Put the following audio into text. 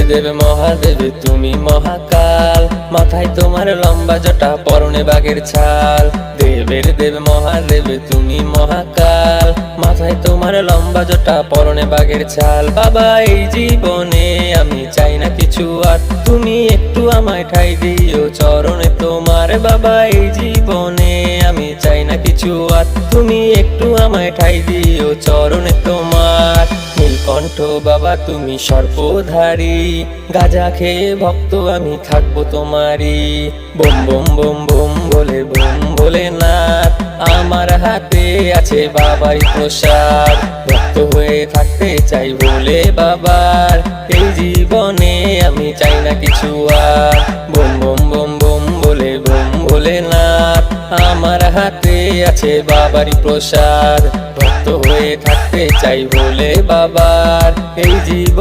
দেব মহাদেব তুমি মহাকাল, মাথায় তোমার লম্বা জটা পরনে বাঘের ছাল। দেবের দেব মহাদেব তুমি মহাকাল, মাথায় তোমার লম্বা জটা পরনে বাঘের ছাল। বাবা এই জীবনে আমি চাই না কিছু আর, তুমি একটু আমায় ঠাই দিও চরণে তোমার। বাবা এই জীবনে আমি চাই না কিছু আর, তুমি একটু আমায় ঠাই দিও চরণে তোমার। নীলকণ্ঠ বাবা তুমি সর্পধারী, গাঁজা খেয়ে ভক্ত আমি থাকবো তোমারই। বোম বোম বোম বোম বলে বোম ভোলেনাথ, আমার হাতে আছে বাবাই প্রসাদ। ভক্ত হয়ে থাকতে চাই বলে বাবার, এই জীবনে আমি চাই না কিছু আর। বোম বোম বোম বোম বলে বোম ভোলেনাথ, আমার হাতে আছে বাবারই প্রসাদ। ভক্ত হয়ে থাকতে চাই বলে বাবার, এই জীবন